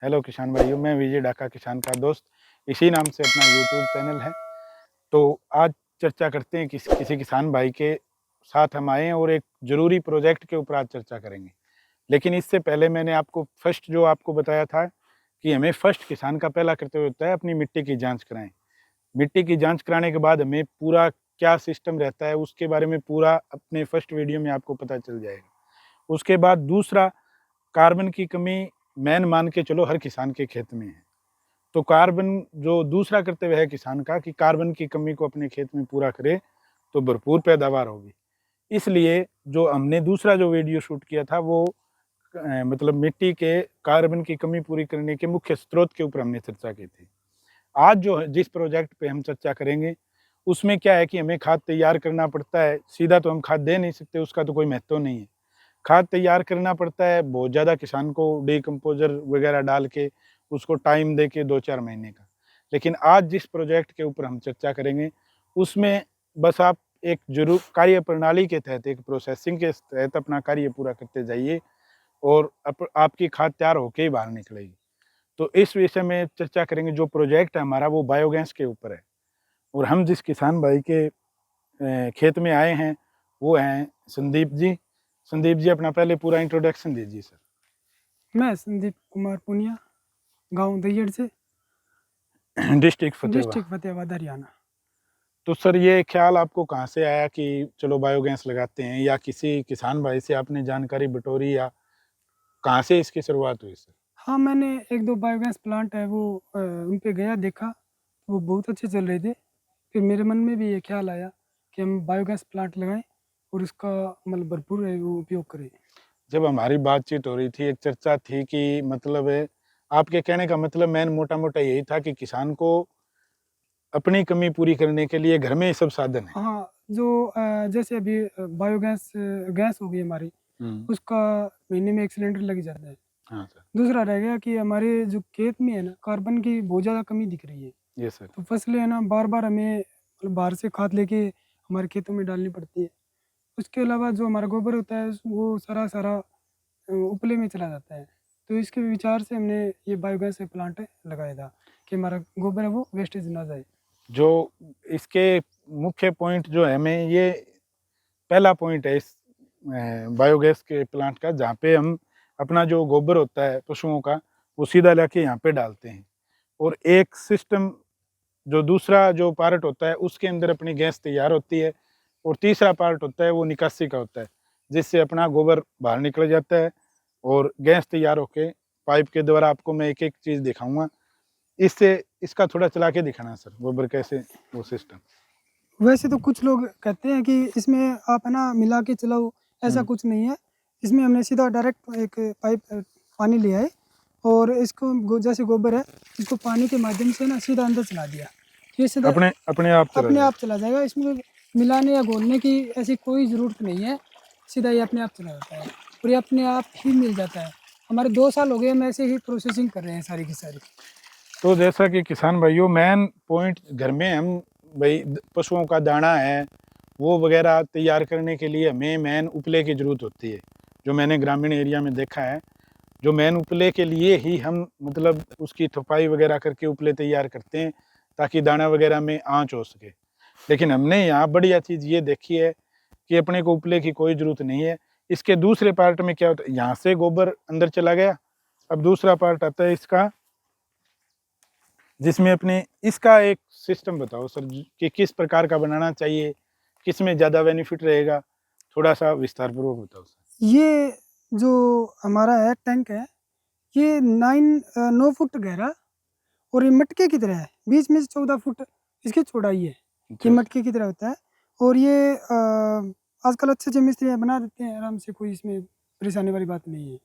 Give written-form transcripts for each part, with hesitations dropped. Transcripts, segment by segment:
Hello किसान भाइयों, मैं विजय डाका किसान का दोस्त, इसी नाम से अपना यूट्यूब चैनल है। तो आज चर्चा करते हैं किसी किसान भाई के साथ हम आए हैं और एक ज़रूरी प्रोजेक्ट के ऊपर आज चर्चा करेंगे। लेकिन इससे पहले मैंने आपको आपको बताया था कि हमें फर्स्ट किसान का पहला कर्तव्य होता है अपनी मिट्टी की जाँच कराएँ। मिट्टी की जाँच कराने के बाद हमें पूरा क्या सिस्टम रहता है उसके बारे में पूरा अपने फर्स्ट वीडियो में आपको पता चल जाएगा। उसके बाद दूसरा, कार्बन की कमी मेन मान के चलो हर किसान के खेत में है। तो कार्बन जो दूसरा कर्तव्य है किसान का कि कार्बन की कमी को अपने खेत में पूरा करे तो भरपूर पैदावार होगी। इसलिए जो हमने दूसरा जो वीडियो शूट किया था वो मतलब मिट्टी के कार्बन की कमी पूरी करने के मुख्य स्रोत के ऊपर हमने चर्चा की थी। आज जो जिस प्रोजेक्ट पे हम चर्चा करेंगे उसमें क्या है कि हमें खाद तैयार करना पड़ता है। सीधा तो हम खाद दे नहीं सकते, उसका तो कोई महत्व नहीं है। खाद तैयार करना पड़ता है बहुत ज़्यादा, किसान को डिकम्पोजर वगैरह डाल के उसको टाइम दे के 2-4 महीने का। लेकिन आज जिस प्रोजेक्ट के ऊपर हम चर्चा करेंगे उसमें बस आप एक ज़रूर कार्य प्रणाली के तहत, एक प्रोसेसिंग के तहत अपना कार्य पूरा करते जाइए और आपकी खाद तैयार होके ही बाहर निकलेगी। तो इस विषय में चर्चा करेंगे। जो प्रोजेक्ट है हमारा वो बायोगैस के ऊपर है और हम जिस किसान भाई के खेत में आए हैं वो हैं संदीप जी। संदीप जी, अपना पहले पूरा इंट्रोडक्शन दीजिए सर। मैं संदीप कुमार पुनिया, गांव दैयड़ से, डिस्ट्रिक्ट फतेहाबाद हरियाणा। तो सर ये ख्याल आपको कहाँ से आया कि चलो बायोगैस लगाते हैं, या किसी किसान भाई से आपने जानकारी बटोरी, या कहाँ से इसकी शुरुआत हुई सर? हाँ, मैंने 1-2 बायोगैस प्लांट है वो उन पे गया, देखा, वो बहुत अच्छे चल रहे थे। फिर मेरे मन में भी ये ख्याल आया कि हम बायोगैस प्लांट लगाएं और इसका मतलब भरपूर वो उपयोग करें। जब हमारी बातचीत हो रही थी, एक चर्चा थी कि मतलब आपके कहने का मतलब मेन मोटा-मोटा यही था कि किसान को अपनी कमी पूरी करने के लिए घर में ये सब साधन है। हाँ, जो जैसे अभी बायोगैस गैस हो गई हमारी, उसका महीने में 1 सिलेंडर लग जाता है। हाँ सर। दूसरा रह गया कि हमारे जो खेत में है ना, कार्बन की बहुत ज़्यादा कमी दिख रही है। ये सर। तो फसलें है ना, बार-बार हमें मतलब बाहर से खाद लेके हमारे खेतों में डालनी पड़ती है। उसके अलावा जो हमारा गोबर होता है वो सारा उपले में चला जाता है। तो इसके विचार से हमने ये बायोगैस प्लांट लगाया था कि हमारा गोबर है वो वेस्टेज ना जाए। जो इसके मुख्य पॉइंट जो है, मैं ये पहला पॉइंट है इस बायोगैस के प्लांट का, जहाँ पे हम अपना जो गोबर होता है पशुओं का वो सीधा लाके यहाँ पे डालते हैं और एक सिस्टम जो दूसरा जो पार्ट होता है उसके अंदर अपनी गैस तैयार होती है और तीसरा पार्ट होता है वो निकासी का होता है, जिससे अपना गोबर बाहर निकल जाता है और गैस तैयार होके पाइप के द्वारा आपको मैं एक एक चीज़ दिखाऊंगा। इससे इसका थोड़ा चला के दिखाना सर, गोबर कैसे वो सिस्टम। वैसे तो कुछ लोग कहते हैं कि इसमें आप है ना मिला के चलाओ, ऐसा कुछ नहीं है। इसमें हमने सीधा डायरेक्ट एक पाइप पानी लिया है और इसको जैसे गोबर है इसको पानी के माध्यम से ना सीधा अंदर चला दिया। ये सीधा अपने अपने आप चला अपने जाए। आप चला जाएगा। इसमें मिलाने या घोलने की ऐसी कोई ज़रूरत नहीं है, सीधा ये अपने आप चला जाता है और ये अपने आप ही मिल जाता है। हमारे 2 साल हो गए हम ऐसे ही प्रोसेसिंग कर रहे हैं सारी की सारी। तो जैसा कि किसान भाइयों, मेन पॉइंट घर में हम भाई पशुओं का दाना है वो वगैरह तैयार करने के लिए हमें मेन उपले की ज़रूरत होती है। जो मैंने ग्रामीण एरिया में देखा है, जो मेन उपले के लिए ही हम मतलब उसकी थपाई वगैरह करके उपले तैयार करते हैं ताकि दाना वगैरह में आँच हो सके। लेकिन हमने यहाँ बढ़िया चीज़ ये देखी है कि अपने को उपले की कोई ज़रूरत नहीं है। इसके दूसरे पार्ट में क्या होता है, यहाँ से गोबर अंदर चला गया, अब दूसरा पार्ट आता है इसका, जिसमें अपने इसका एक सिस्टम बताओ सर कि किस प्रकार का बनाना चाहिए, किसमें ज़्यादा बेनिफिट रहेगा, थोड़ा सा विस्तार पूर्वक बताओ सर। ये जो हमारा है टैंक है, ये 9 फुट गहरा और ये मटके की तरह है। बीच में से 14 फुट इसकी चौड़ाई है। ये मटके की तरह होता है और ये आजकल अच्छे-अच्छे मिस्त्री बना देते हैं आराम से, कोई इसमें परेशानी वाली बात नहीं है।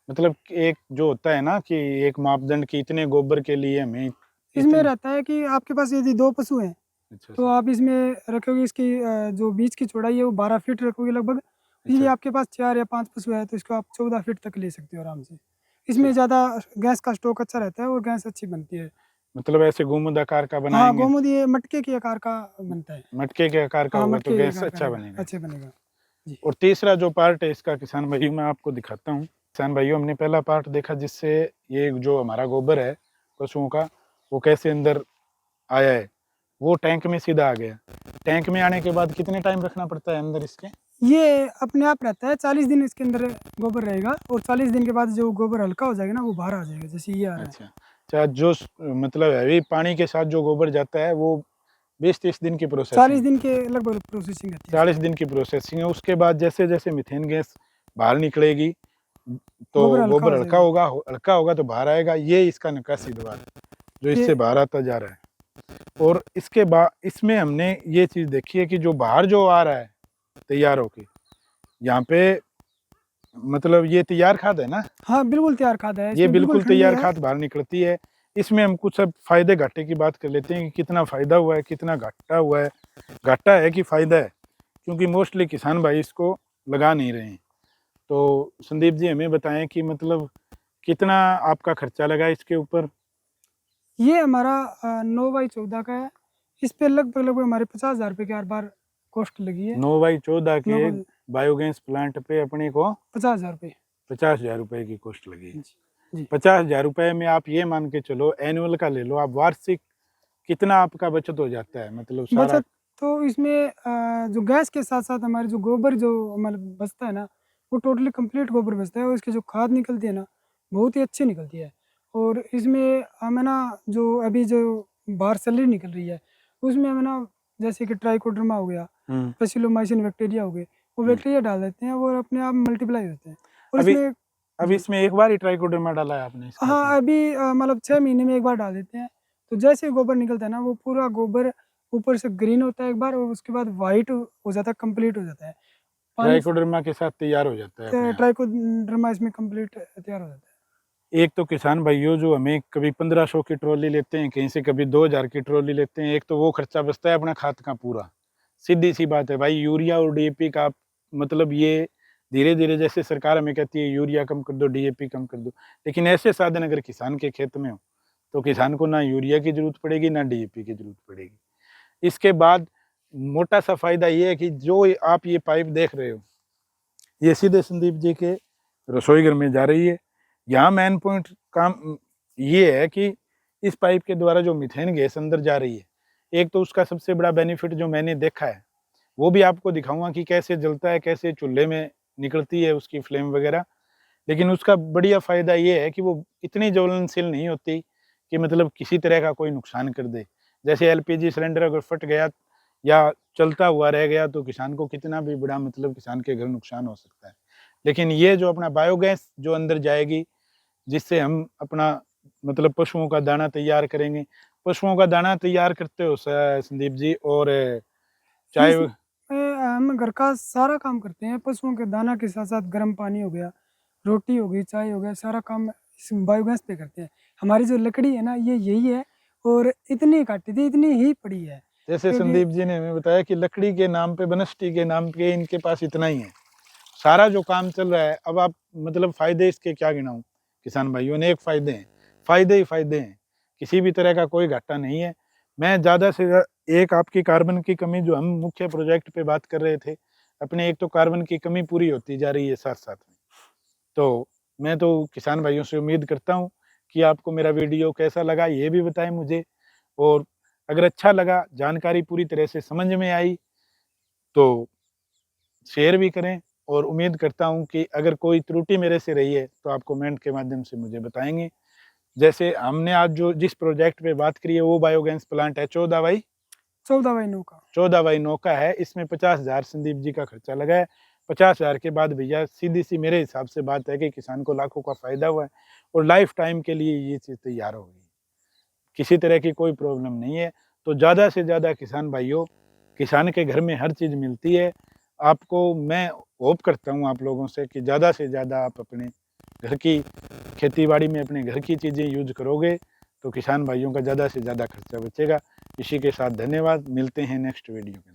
मतलब एक जो होता है ना कि एक मापदंड कि इतने गोबर के लिए हमें इसमें रहता है कि आपके पास यदि 2 पशु हैं, अच्छा तो आप इसमें रखोगे इसकी जो बीच की चौड़ाई है वो 12 फीट रखोगे लगभग। यदि आपके पास 4 या 5 पशु है तो इसको आप 14 फीट तक ले सकते हो आराम से। इसमें ज़्यादा गैस का स्टॉक अच्छा रहता है और गैस अच्छी बनती है। मतलब ऐसे गोमुद आकार का हाँ, बनाएंगे, गोमुद ये मटके के आकार का बनता है। मटके के आकार का हाँ, होगा तो मटके के गैस आकार का अच्छा रहेगा, बनेगा। अच्छे बनेगा। जी। और तीसरा जो पार्ट है इसका किसान भाई मैं आपको दिखाता हूँ। किसान भाइयों, हमने पहला पार्ट देखा जिससे ये जो हमारा गोबर है पशुओं का, वो कैसे अंदर आया है, वो टैंक में सीधा आ गया। टैंक में आने के बाद कितने टाइम रखना पड़ता है अंदर इसके? ये अपने आप रहता है, 40 दिन इसके अंदर गोबर रहेगा और 40 दिन के बाद जो गोबर हल्का हो जाएगा ना, वो बाहर आ जाएगा, जैसे ये आ रहा है। अच्छा, अच्छा, जो मतलब हैवी पानी के साथ जो गोबर जाता है वो 20-30 दिन की प्रोसेस 40 दिन के लगभग प्रोसेसिंग रहती है। 40 दिन की प्रोसेसिंग है। उसके बाद जैसे जैसे मीथेन गैस बाहर निकलेगी तो गोबर हल्का गोबर हो हल्का होगा, हल्का होगा तो बाहर आएगा। ये इसका निकासी द्वार जो ये- इससे बाहर आता जा रहा है। और इसके बाद इसमें हमने ये चीज़ देखी है कि जो बाहर जो आ रहा है तैयार होके, यहाँ पे मतलब ये तैयार खाद है ना, हाँ, बिल्कुल तैयार खाद है, ये इसमें बिल्कुल ठंडी तैयार है। खाद बाहर निकलती है। इसमें हम कुछ अब फायदे घाटे की बात कर लेते हैं कि कितना फायदा हुआ है, कितना घाटा हुआ है। घाटा है कि फायदा है, क्योंकि मोस्टली किसान भाई इसको लगा नहीं रहे हैं। तो संदीप जी हमें बताएं कि मतलब कितना आपका खर्चा लगा इसके ऊपर? ये हमारा 9x14 का है। इस पे लगभग हमारे 50,000 रुपये के हर बार कॉस्ट लगी है। 9x14 के 9 बायोगैस प्लांट पे अपने को 50,000 रुपये। 50,000 रुपए की कॉस्ट लगी। जी जी। 50,000 रुपए में आप ये मान के चलो, एनुअल का ले लो आप, वार्षिक कितना आपका बचत हो जाता है, मतलब सारा? बचत तो इसमें जो गैस के साथ साथ हमारे जो गोबर जो मतलब बचता है ना, वो टोटली कंप्लीट गोबर बचता है और इसकी जो खाद निकलती है ना, बहुत ही अच्छी निकलती है। और इसमें हमें ना जो अभी जो बाहर सैलरी निकल रही है, उसमें हमें ना जैसे कि ट्राइकोडर्मा हो गया, बैसिलोमाइसिन बैक्टीरिया हो गए, वो बैक्टीरिया डाल देते हैं वो अपने आप मल्टीप्लाई होते हैं। और अभी इसमें अभी इसमें एक बार ही ट्राइकोडर्मा डाला है आपने इस खेत में? हाँ, अभी मतलब 6 महीने में एक बार डाल देते हैं। तो जैसे ही गोबर निकलता है ना, वो पूरा गोबर ऊपर से ग्रीन होता है एक बार और उसके बाद वाइट हो जाता है, कंप्लीट हो जाता है। पानी ट्राइकोडर्मा के साथ तैयार हो जाता है अपने आप। ट्राइकोडर्मा इसमें कंप्लीट तैयार हो जाता है। एक तो किसान भाइयों जो हमें कभी 1500 की ट्रॉली लेते हैं, कहीं से कभी 2000 की ट्रॉली लेते हैं, एक तो वो खर्चा बचता है अपना खाद का पूरा। सीधी सी बात है भाई, यूरिया और डीएपी का मतलब ये धीरे धीरे जैसे सरकार हमें कहती है यूरिया कम कर दो, डीएपी कम कर दो, लेकिन ऐसे साधन अगर किसान के खेत में हो तो किसान को ना यूरिया की जरूरत पड़ेगी ना डीएपी की जरूरत पड़ेगी। इसके बाद मोटा सा फायदा ये है कि जो आप ये पाइप देख रहे हो, ये सीधे संदीप जी के रसोई घर में जा रही है। यहाँ मेन पॉइंट काम ये है कि इस पाइप के द्वारा जो मीथेन गैस अंदर जा रही है, एक तो उसका सबसे बड़ा बेनिफिट जो मैंने देखा है वो भी आपको दिखाऊंगा कि कैसे जलता है, कैसे चूल्हे में निकलती है उसकी फ्लेम वगैरह। लेकिन उसका बढ़िया फ़ायदा ये है कि वो इतनी ज्वलनशील नहीं होती कि मतलब किसी तरह का कोई नुकसान कर दे। जैसे एलपीजी सिलेंडर अगर फट गया या चलता हुआ रह गया तो किसान को कितना भी बड़ा मतलब किसान के घर नुकसान हो सकता है। लेकिन ये जो अपना बायोगैस जो अंदर जाएगी, जिससे हम अपना मतलब पशुओं का दाना तैयार करेंगे। पशुओं का दाना तैयार करते हो संदीप जी, और चाय हम घर का सारा काम करते हैं, पशुओं के दाना के साथ साथ गर्म पानी हो गया, रोटी हो गई, चाय हो गया, सारा काम इस बायोगैस पे करते हैं। हमारी जो लकड़ी है ना, ये यही है और इतनी काटी थी, इतनी ही पड़ी है। जैसे क्योंकि संदीप जी ने हमें बताया कि लकड़ी के नाम पे, बनस्टी के नाम पे इनके पास इतना ही है, सारा जो काम चल रहा है। अब आप मतलब फायदे इसके क्या गिनाऊं किसान भाइयों ने, एक फायदे हैं, फायदे ही फायदे हैं, किसी भी तरह का कोई घाटा नहीं है। मैं ज़्यादा से एक आपकी कार्बन की कमी जो हम मुख्य प्रोजेक्ट पे बात कर रहे थे अपने, एक तो कार्बन की कमी पूरी होती जा रही है साथ साथ में। तो मैं तो किसान भाइयों से उम्मीद करता हूँ कि आपको मेरा वीडियो कैसा लगा ये भी बताएं मुझे, और अगर अच्छा लगा, जानकारी पूरी तरह से समझ में आई तो शेयर भी करें। और उम्मीद करता हूँ कि अगर कोई त्रुटि मेरे से रही है तो आप कमेंट के माध्यम से मुझे बताएंगे। जैसे हमने आज जो जिस प्रोजेक्ट पे बात करी है वो बायोगैस प्लांट है 14/9 का। 14/9 का है। इसमें 50,000 संदीप जी का खर्चा लगा है। 50,000 के बाद भैया सीधी सी मेरे हिसाब से बात है कि किसान को लाखों का फायदा हुआ है और लाइफ टाइम के लिए ये चीज़ तैयार हो गई, किसी तरह की कोई प्रॉब्लम नहीं है। तो ज़्यादा से ज़्यादा किसान भाइयों, किसान के घर में हर चीज़ मिलती है। आपको मैं होप करता हूँ आप लोगों से कि ज़्यादा से ज़्यादा आप अपने घर की खेती-बाड़ी में अपने घर की चीज़ें यूज़ करोगे तो किसान भाइयों का ज़्यादा से ज़्यादा खर्चा बचेगा। इसी के साथ धन्यवाद, मिलते हैं नेक्स्ट वीडियो में।